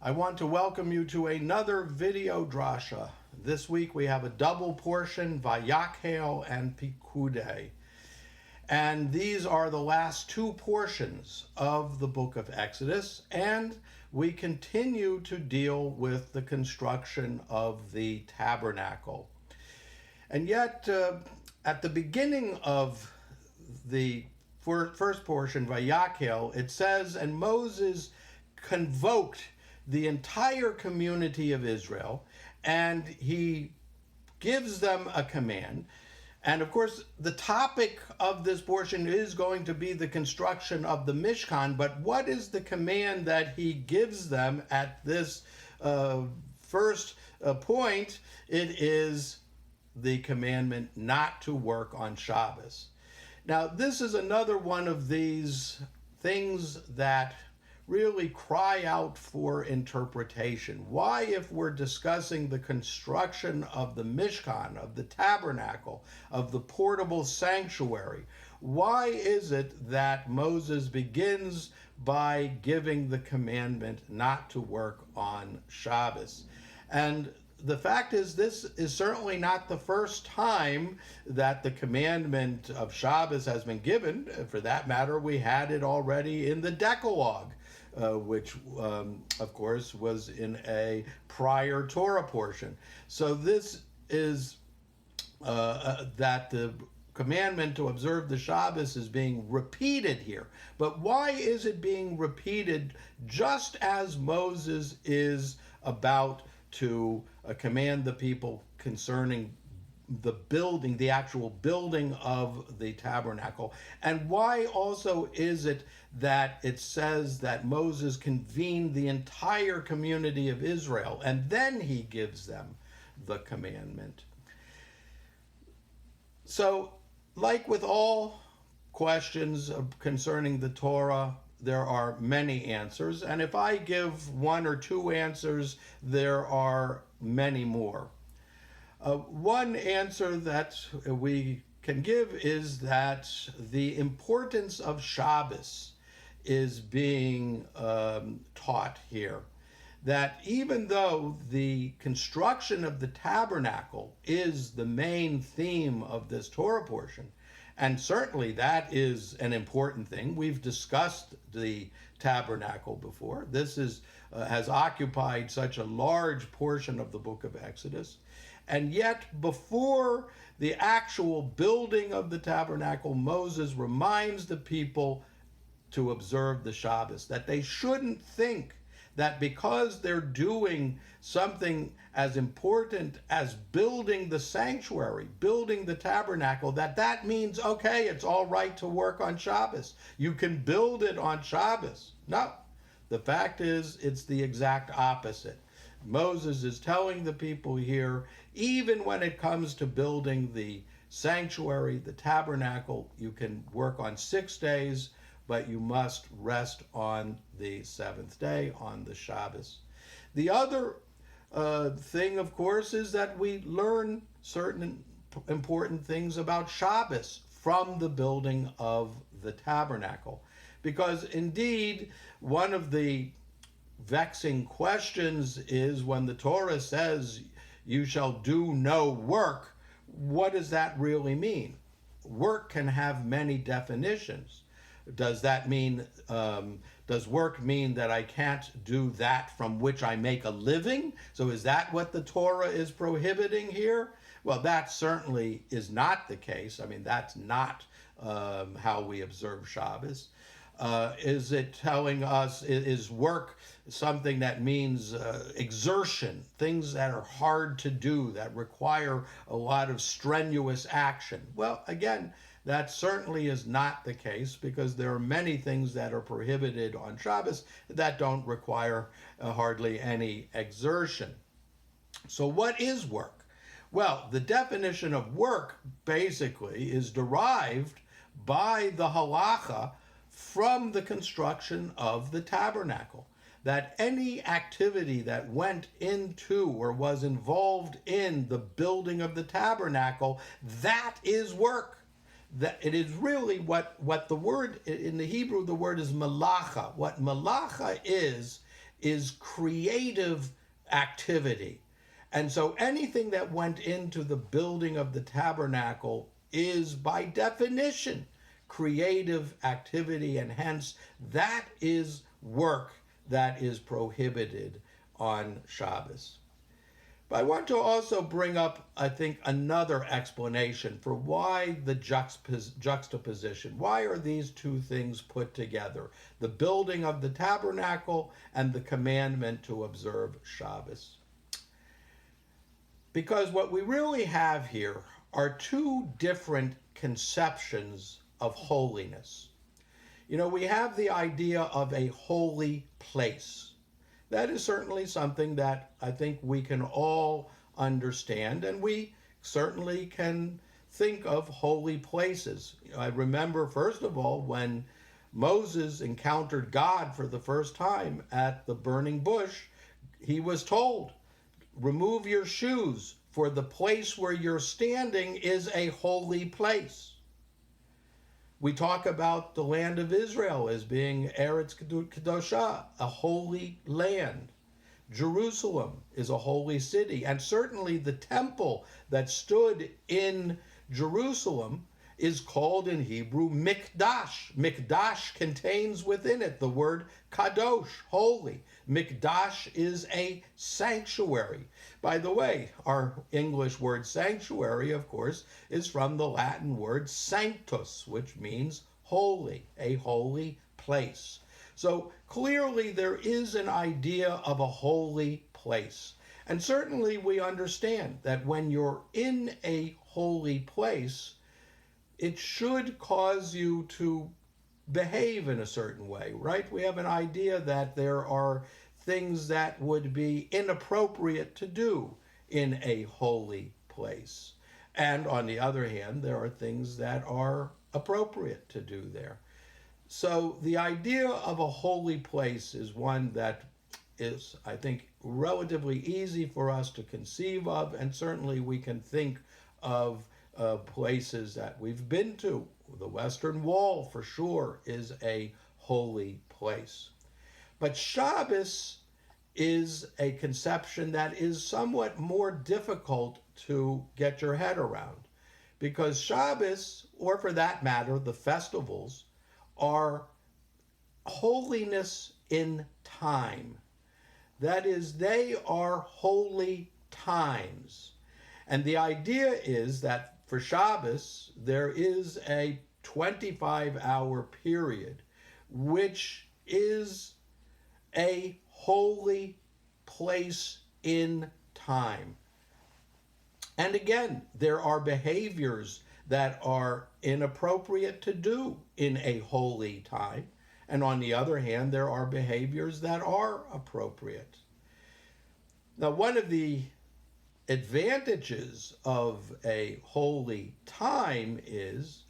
I want to welcome you to another video drasha. This week we have a double portion, Vayakhel and Pikude. And these are the last two portions of the book of Exodus, and we continue to deal with the construction of the tabernacle. And yet, at the beginning of the first portion, Vayakhel, it says, and Moses convoked the entire community of Israel, and he gives them a command. And of course, the topic of this portion is going to be the construction of the Mishkan, but what is the command that he gives them at this first point? It is the commandment not to work on Shabbos. Now, this is another one of these things that really cry out for interpretation. Why, if we're discussing the construction of the Mishkan, of the tabernacle, of the portable sanctuary, why is it that Moses begins by giving the commandment not to work on Shabbos? And the fact is, this is certainly not the first time that the commandment of Shabbos has been given. For that matter, we had it already in the Decalogue, which, of course, was in a prior Torah portion. So this is that the commandment to observe the Shabbos is being repeated here. But why is it being repeated just as Moses is about to command the people concerning the building, the actual building of the tabernacle? And why also is it that it says that Moses convened the entire community of Israel and then he gives them the commandment? So, like with all questions concerning the Torah, there are many answers, and if I give one or two answers, there are many more. One answer that we can give is that the importance of Shabbos is being taught here. That even though the construction of the tabernacle is the main theme of this Torah portion, and certainly that is an important thing. We've discussed the tabernacle before. This has occupied such a large portion of the book of Exodus. And yet, before the actual building of the tabernacle, Moses reminds the people to observe the Shabbos, that they shouldn't think that because they're doing something as important as building the sanctuary, building the tabernacle, that means, okay, it's all right to work on Shabbos. You can build it on Shabbos. No, the fact is, it's the exact opposite. Moses is telling the people here, even when it comes to building the sanctuary, the tabernacle, you can work on 6 days, but you must rest on the seventh day, on the Shabbos. The other thing, of course, is that we learn certain important things about Shabbos from the building of the tabernacle. Because indeed, one of the vexing questions is when the Torah says, you shall do no work, what does that really mean? Work can have many definitions. Does that mean, does work mean that I can't do that from which I make a living? So is that what the Torah is prohibiting here? Well, that certainly is not the case. I mean, that's not how we observe Shabbos. Is it telling us, is work something that means exertion, things that are hard to do, that require a lot of strenuous action? Well, again, that certainly is not the case, because there are many things that are prohibited on Shabbos that don't require hardly any exertion. So what is work? Well, the definition of work basically is derived by the halacha from the construction of the tabernacle. That any activity that went into or was involved in the building of the tabernacle, that is work. That it is really what the word in the Hebrew, the word is malacha. What malacha is is creative activity. And so anything that went into the building of the tabernacle is by definition creative activity, and hence that is work that is prohibited on Shabbos. But I want to also bring up, I think, another explanation for why the juxtaposition. Why are these two things put together? The building of the tabernacle and the commandment to observe Shabbos. Because what we really have here are two different conceptions of holiness. You know, we have the idea of a holy place. That is certainly something that I think we can all understand, and we certainly can think of holy places. I remember, first of all, when Moses encountered God for the first time at the burning bush, he was told, remove your shoes, for the place where you're standing is a holy place. We talk about the land of Israel as being Eretz Kedosha, a holy land. Jerusalem is a holy city, and certainly the temple that stood in Jerusalem is called in Hebrew Mikdash. Mikdash contains within it the word kadosh, holy. Mikdash is a sanctuary. By the way, our English word sanctuary, of course, is from the Latin word sanctus, which means holy, a holy place. So clearly there is an idea of a holy place. And certainly we understand that when you're in a holy place, it should cause you to behave in a certain way, right? We have an idea that there are things that would be inappropriate to do in a holy place. And on the other hand, there are things that are appropriate to do there. So the idea of a holy place is one that is, I think, relatively easy for us to conceive of, and certainly we can think of places that we've been to. The Western Wall, for sure, is a holy place. But Shabbos is a conception that is somewhat more difficult to get your head around, because Shabbos, or for that matter, the festivals, are holiness in time. That is, they are holy times. And the idea is that for Shabbos, there is a 25-hour period, which is a holy place in time. And again, there are behaviors that are inappropriate to do in a holy time. And on the other hand, there are behaviors that are appropriate. Now, one of the advantages of a holy time is,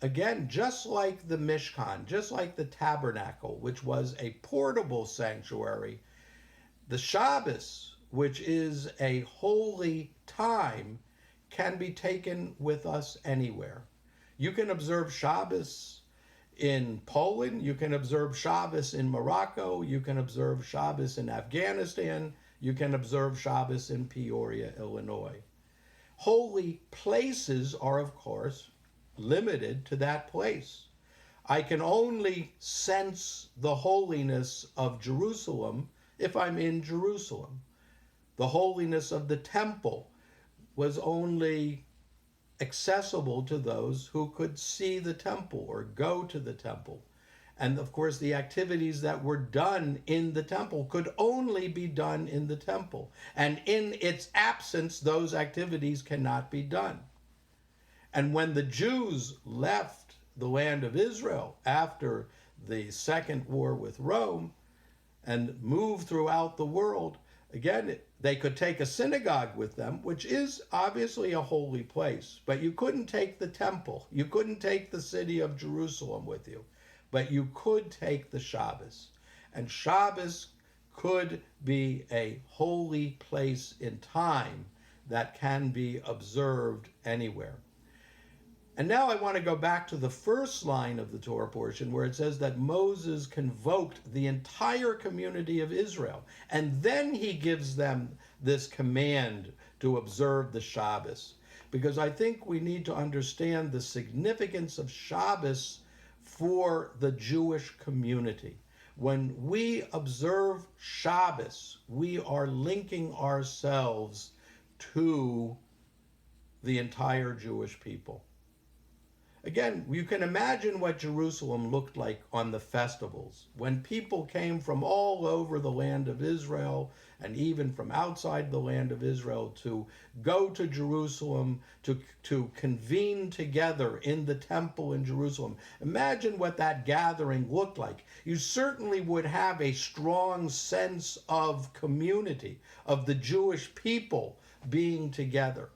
again, just like the Mishkan, just like the tabernacle, which was a portable sanctuary, the Shabbos, which is a holy time, can be taken with us anywhere. You can observe Shabbos in Poland, you can observe Shabbos in Morocco, you can observe Shabbos in Afghanistan, you can observe Shabbos in Peoria, Illinois. Holy places are, of course, limited to that place. I can only sense the holiness of Jerusalem if I'm in Jerusalem. The holiness of the temple was only accessible to those who could see the temple or go to the temple. And of course, the activities that were done in the temple could only be done in the temple. And in its absence, those activities cannot be done. And when the Jews left the land of Israel after the Second War with Rome and moved throughout the world, again, they could take a synagogue with them, which is obviously a holy place, but you couldn't take the temple. You couldn't take the city of Jerusalem with you, but you could take the Shabbos. And Shabbos could be a holy place in time that can be observed anywhere. And now I want to go back to the first line of the Torah portion where it says that Moses convoked the entire community of Israel. And then he gives them this command to observe the Shabbos. Because I think we need to understand the significance of Shabbos for the Jewish community. When we observe Shabbos, we are linking ourselves to the entire Jewish people. Again, you can imagine what Jerusalem looked like on the festivals. When people came from all over the land of Israel and even from outside the land of Israel to go to Jerusalem to convene together in the temple in Jerusalem. Imagine what that gathering looked like. You certainly would have a strong sense of community, of the Jewish people being together.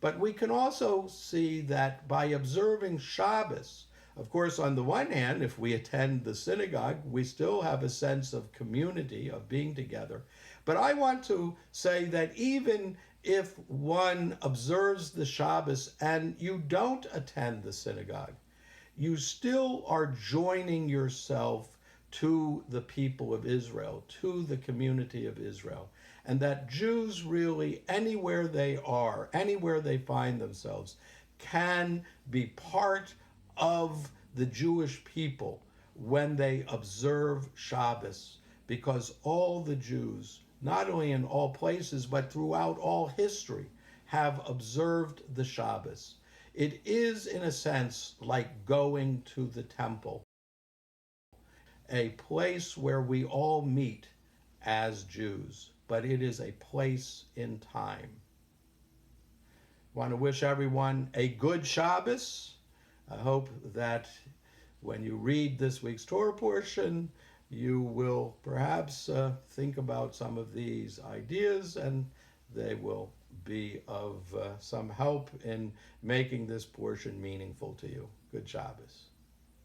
But we can also see that by observing Shabbos, of course, on the one hand, if we attend the synagogue, we still have a sense of community, of being together. But I want to say that even if one observes the Shabbos and you don't attend the synagogue, you still are joining yourself to the people of Israel, to the community of Israel. And that Jews really, anywhere they are, anywhere they find themselves, can be part of the Jewish people when they observe Shabbos, because all the Jews, not only in all places, but throughout all history, have observed the Shabbos. It is, in a sense, like going to the temple, a place where we all meet as Jews, but it is a place in time. I want to wish everyone a good Shabbos. I hope that when you read this week's Torah portion, you will perhaps think about some of these ideas, and they will be of some help in making this portion meaningful to you. Good Shabbos.